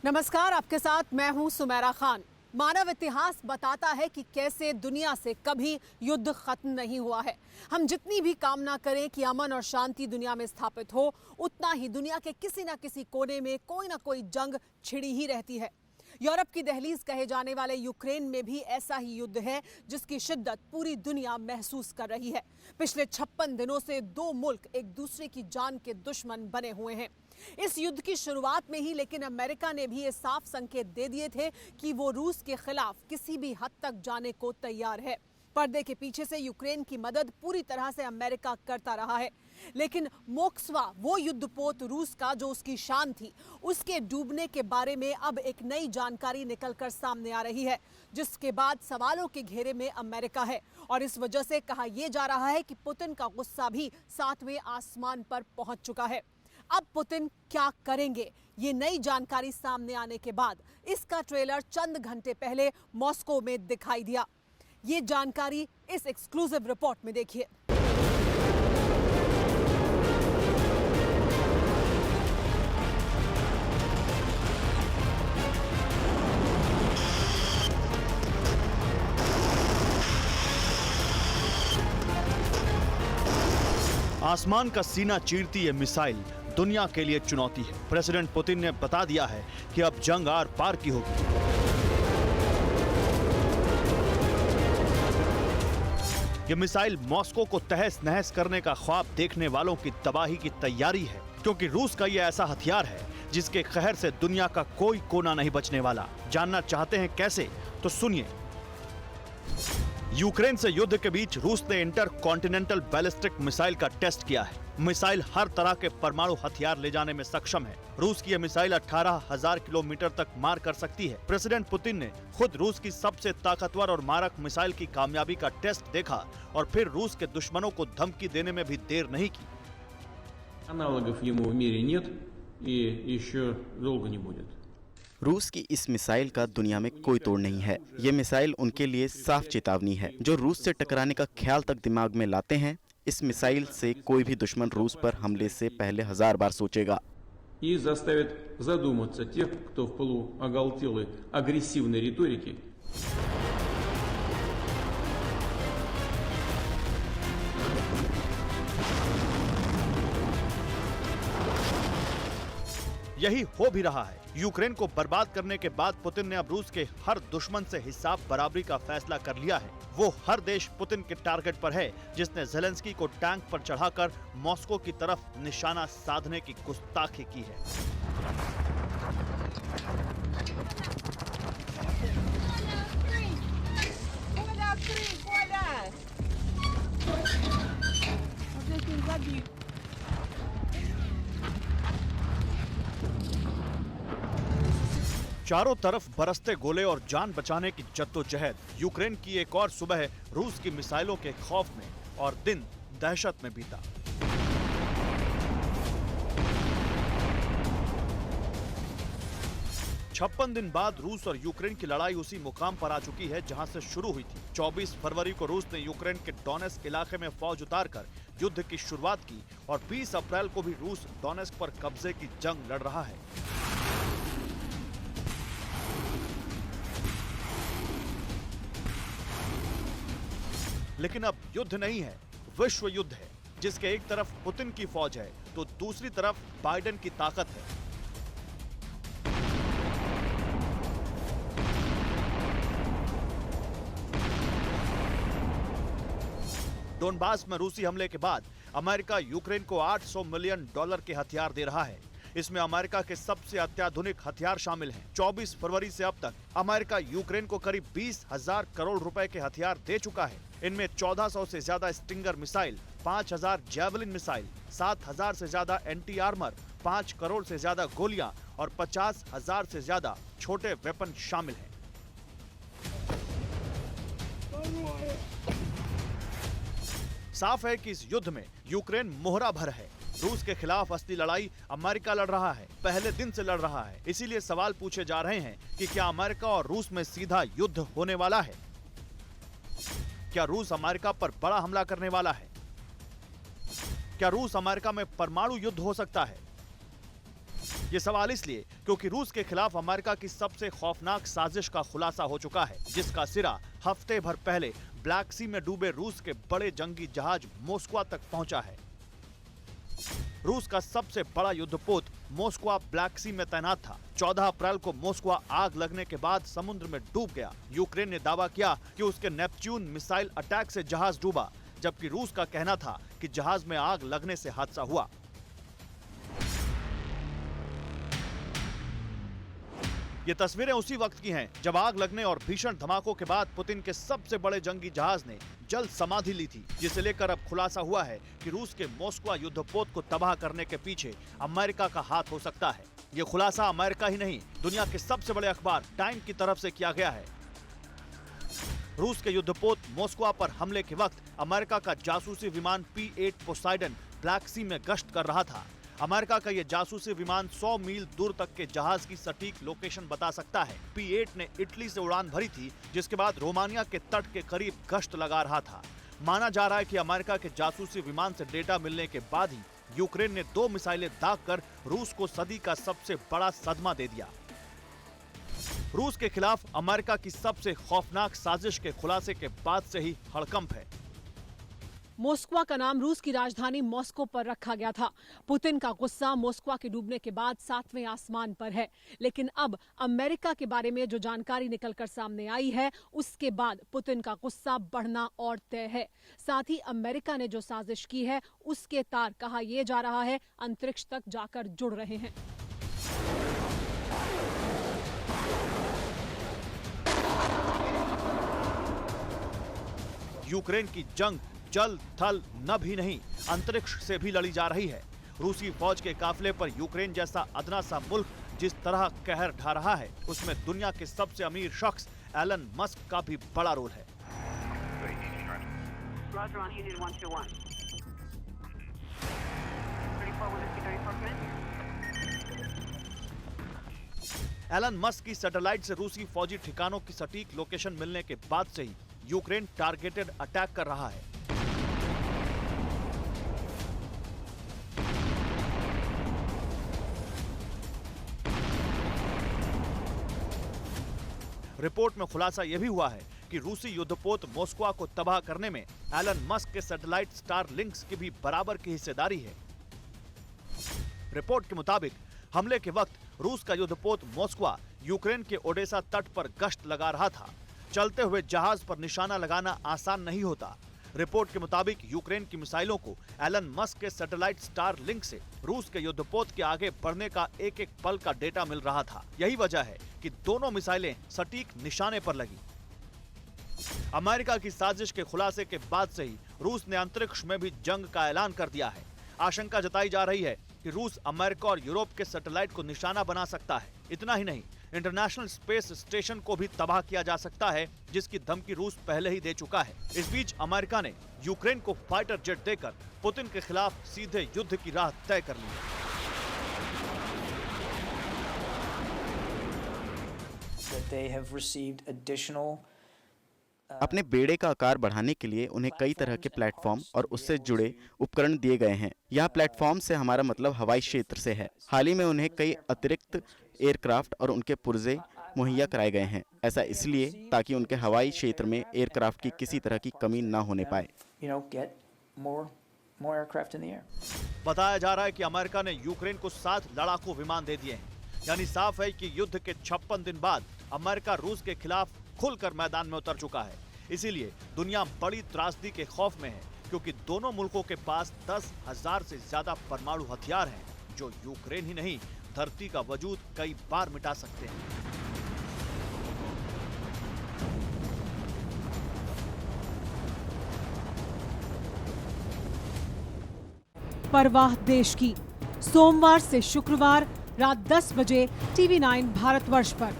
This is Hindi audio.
नमस्कार, आपके साथ मैं हूं सुमेरा खान। मानव इतिहास बताता है कि कैसे दुनिया से कभी युद्ध खत्म नहीं हुआ है। हम जितनी भी कामना करें कि अमन और शांति दुनिया में स्थापित हो, उतना ही दुनिया के किसी न किसी कोने में कोई ना कोई जंग छिड़ी ही रहती है। यूरोप की दहलीज कहे जाने वाले यूक्रेन में भी ऐसा ही युद्ध है जिसकी शिद्दत पूरी दुनिया महसूस कर रही है। पिछले 56 दिनों से दो मुल्क एक दूसरे की जान के दुश्मन बने हुए हैं। इस युद्ध की शुरुआत में ही लेकिन अमेरिका ने भी ये साफ संकेत दे दिए थे कि वो रूस के खिलाफ किसी भी हद तक जाने को तैयार है। पर्दे के पीछे से यूक्रेन की मदद पूरी तरह से अमेरिका करता रहा है, लेकिन मोस्कवा, वो युद्धपोत रूस का जो उसकी शान थी, उसके डूबने के बारे में अब एक नई जानकारी निकलकर सामने आ रही है, जिसके बाद सवालों के घेरे में अमेरिका है। और इस वजह से कहा यह जा रहा है कि पुतिन का गुस्सा भी 7वें आसमान पर पहुंच चुका है। अब पुतिन क्या करेंगे, ये नई जानकारी सामने आने के बाद इसका ट्रेलर चंद घंटे पहले मॉस्को में दिखाई दिया। ये जानकारी इस एक्सक्लूसिव रिपोर्ट में देखिए। आसमान का सीना चीरती ये मिसाइल दुनिया के लिए चुनौती है। प्रेसिडेंट पुतिन ने बता दिया है कि अब जंग आर पार की होगी। ये मिसाइल मॉस्को को तहस नहस करने का ख्वाब देखने वालों की तबाही की तैयारी है, क्योंकि रूस का ये ऐसा हथियार है जिसके कहर से दुनिया का कोई कोना नहीं बचने वाला। जानना चाहते हैं कैसे? तो सुनिए। यूक्रेन से युद्ध के बीच रूस ने इंटर कॉन्टिनेंटल बैलिस्टिक मिसाइल का टेस्ट किया है। मिसाइल हर तरह के परमाणु हथियार ले जाने में सक्षम है। रूस की यह मिसाइल 18,000 किलोमीटर तक मार कर सकती है। प्रेसिडेंट पुतिन ने खुद रूस की सबसे ताकतवर और मारक मिसाइल की कामयाबी का टेस्ट देखा और फिर रूस के दुश्मनों को धमकी देने में भी देर नहीं की। Аналогов ему в мире нет и еще долго не будет. रूस की इस मिसाइल का दुनिया में कोई तोड़ नहीं है। ये मिसाइल उनके लिए साफ चेतावनी है। जो रूस से टकराने का ख्याल तक दिमाग में लाते हैं, इस मिसाइल से कोई भी दुश्मन रूस पर हमले से पहले 1000 बार सोचेगा। И заставит задуматься тех, кто в пылу оголтелой агрессивной риторики यही हो भी रहा है। यूक्रेन को बर्बाद करने के बाद पुतिन ने अब रूस के हर दुश्मन से हिसाब बराबरी का फैसला कर लिया है। वो हर देश पुतिन के टारगेट पर है जिसने ज़ेलेंस्की को टैंक पर चढ़ाकर मॉस्को की तरफ निशाना साधने की गुस्ताखी की है। चारों तरफ बरसते गोले और जान बचाने की जद्दोजहद। यूक्रेन की एक और सुबह रूस की मिसाइलों के खौफ में और दिन दहशत में बीता। छप्पन दिन बाद रूस और यूक्रेन की लड़ाई उसी मुकाम पर आ चुकी है जहां से शुरू हुई थी। 24 फरवरी को रूस ने यूक्रेन के डोनेस्क इलाके में फौज उतारकर युद्ध की शुरुआत की और 20 अप्रैल को भी रूस डोनेस्क पर कब्जे की जंग लड़ रहा है। लेकिन अब युद्ध नहीं है, विश्व युद्ध है, जिसके एक तरफ पुतिन की फौज है तो दूसरी तरफ बाइडेन की ताकत है। डोनबास में रूसी हमले के बाद अमेरिका यूक्रेन को $800 मिलियन के हथियार दे रहा है। इसमें अमेरिका के सबसे अत्याधुनिक हथियार शामिल हैं। 24 फरवरी से अब तक अमेरिका यूक्रेन को करीब 20,000 करोड़ रुपए के हथियार दे चुका है। इनमें 1400 से ज्यादा स्टिंगर मिसाइल, 5,000 जैवलिन मिसाइल, 7,000 से ज्यादा एंटी आर्मर, 5 करोड़ से ज्यादा गोलियां और 50,000 से ज्यादा छोटे वेपन शामिल हैं। साफ है कि इस युद्ध में यूक्रेन मोहरा भर है। रूस के खिलाफ असली लड़ाई अमेरिका लड़ रहा है, पहले दिन से लड़ रहा है। इसीलिए सवाल पूछे जा रहे हैं कि क्या अमेरिका और रूस में सीधा युद्ध होने वाला है? क्या रूस अमेरिका पर बड़ा हमला करने वाला है? क्या रूस अमेरिका में परमाणु युद्ध हो सकता है? ये सवाल इसलिए क्योंकि रूस के खिलाफ अमेरिका की सबसे खौफनाक साजिश का खुलासा हो चुका है, जिसका सिरा हफ्ते भर पहले ब्लैक सी में डूबे रूस के बड़े जंगी जहाज मोस्कवा तक पहुंचा है। रूस का सबसे बड़ा युद्धपोत मोस्कवा ब्लैक सी में तैनात था। 14 अप्रैल को मोस्कवा आग लगने के बाद समुद्र में डूब गया। यूक्रेन ने दावा किया कि उसके नेपच्यून मिसाइल अटैक से जहाज डूबा, जबकि रूस का कहना था कि जहाज में आग लगने से हादसा हुआ। ये तस्वीरें उसी वक्त की हैं जब आग लगने और भीषण धमाकों के बाद पुतिन के सबसे बड़े जंगी जहाज ने जल समाधि ली थी, जिसे लेकर अब खुलासा हुआ है कि रूस के मोस्कवा युद्धपोत को तबाह करने के पीछे अमेरिका का हाथ हो सकता है। ये खुलासा अमेरिका ही नहीं, दुनिया के सबसे बड़े अखबार टाइम की तरफ से किया गया है। रूस के युद्धपोत मोस्कवा पर हमले के वक्त अमेरिका का जासूसी विमान P-8 पोसाइडन ब्लैक सी में गश्त कर रहा था। अमेरिका का यह जासूसी विमान 100 मील दूर तक के जहाज की सटीक लोकेशन बता सकता है। P-8 ने इटली से उड़ान भरी थी, जिसके बाद रोमानिया के तट के करीब गश्त लगा रहा था। माना जा रहा है कि अमेरिका के जासूसी विमान से डेटा मिलने के बाद ही यूक्रेन ने 2 मिसाइलें दागकर रूस को सदी का सबसे बड़ा सदमा दे दिया। रूस के खिलाफ अमेरिका की सबसे खौफनाक साजिश के खुलासे के बाद से ही हड़कंप है। मोस्कवा का नाम रूस की राजधानी मॉस्को पर रखा गया था। पुतिन का गुस्सा मोस्कवा के डूबने के बाद 7वें आसमान पर है, लेकिन अब अमेरिका के बारे में जो जानकारी निकलकर सामने आई है, उसके बाद पुतिन का गुस्सा बढ़ना और तय है। साथ ही अमेरिका ने जो साजिश की है, उसके तार कहा यह जा रहा है अंतरिक्ष तक जाकर जुड़ रहे हैं। यूक्रेन की जंग जल थल नभ ही नहीं, अंतरिक्ष से भी लड़ी जा रही है। रूसी फौज के काफिले पर यूक्रेन जैसा अदना सा मुल्क जिस तरह कहर ढा रहा है, उसमें दुनिया के सबसे अमीर शख्स एलन मस्क का भी बड़ा रोल है। एलन मस्क की सैटेलाइट से रूसी फौजी ठिकानों की सटीक लोकेशन मिलने के बाद से ही यूक्रेन टारगेटेड अटैक कर रहा है। रिपोर्ट में खुलासा यह भी हुआ है कि रूसी युद्धपोत मोस्कवा को तबाह करने में एलन मस्क के सैटेलाइट स्टारलिंक्स की भी बराबर की हिस्सेदारी है। रिपोर्ट के मुताबिक हमले के वक्त रूस का युद्धपोत मोस्कवा यूक्रेन के ओडेसा तट पर गश्त लगा रहा था। चलते हुए जहाज पर निशाना लगाना आसान नहीं होता। रिपोर्ट के मुताबिक यूक्रेन की मिसाइलों को एलन मस्क के सैटेलाइट स्टारलिंक से रूस के युद्धपोत के आगे बढ़ने का एक एक पल का डेटा मिल रहा था। यही वजह है कि दोनों मिसाइलें सटीक निशाने पर लगी। अमेरिका की साजिश के खुलासे के बाद से ही रूस ने अंतरिक्ष में भी जंग का ऐलान कर दिया है। आशंका जताई जा रही है कि रूस अमेरिका और यूरोप के सैटेलाइट को निशाना बना सकता है। इतना ही नहीं, इंटरनेशनल स्पेस स्टेशन को भी तबाह किया जा सकता है, जिसकी धमकी रूस पहले ही दे चुका है। इस बीच अमेरिका ने यूक्रेन को फाइटर जेट देकर पुतिन के खिलाफ सीधे युद्ध की राह तय कर ली है। अपने बेड़े का आकार बढ़ाने के लिए उन्हें कई तरह के प्लेटफॉर्म और उससे जुड़े उपकरण दिए गए हैं। यह प्लेटफॉर्म से हमारा मतलब हवाई क्षेत्र से है। हाल ही में उन्हें कई अतिरिक्त एयरक्राफ्ट और उनके पुर्जे मुहैया कराए गए हैं। ऐसा इसलिए ताकि उनके हवाई क्षेत्र में एयरक्राफ्ट की किसी तरह की कमी न होने पाए। बताया जा रहा है कि अमेरिका ने यूक्रेन को 7 लड़ाकू विमान दे दिए हैं। यानी साफ है कि युद्ध के 56 दिन बाद अमेरिका रूस के खिलाफ खुलकर मैदान में उतर चुका है। इसीलिए दुनिया बड़ी त्रासदी के खौफ में है, क्योंकि दोनों मुल्कों के पास 10,000 से ज्यादा परमाणु हथियार हैं, जो यूक्रेन ही नहीं धरती का वजूद कई बार मिटा सकते हैं। परवाह देश की, सोमवार से शुक्रवार रात 10 बजे TV9 भारतवर्ष पर।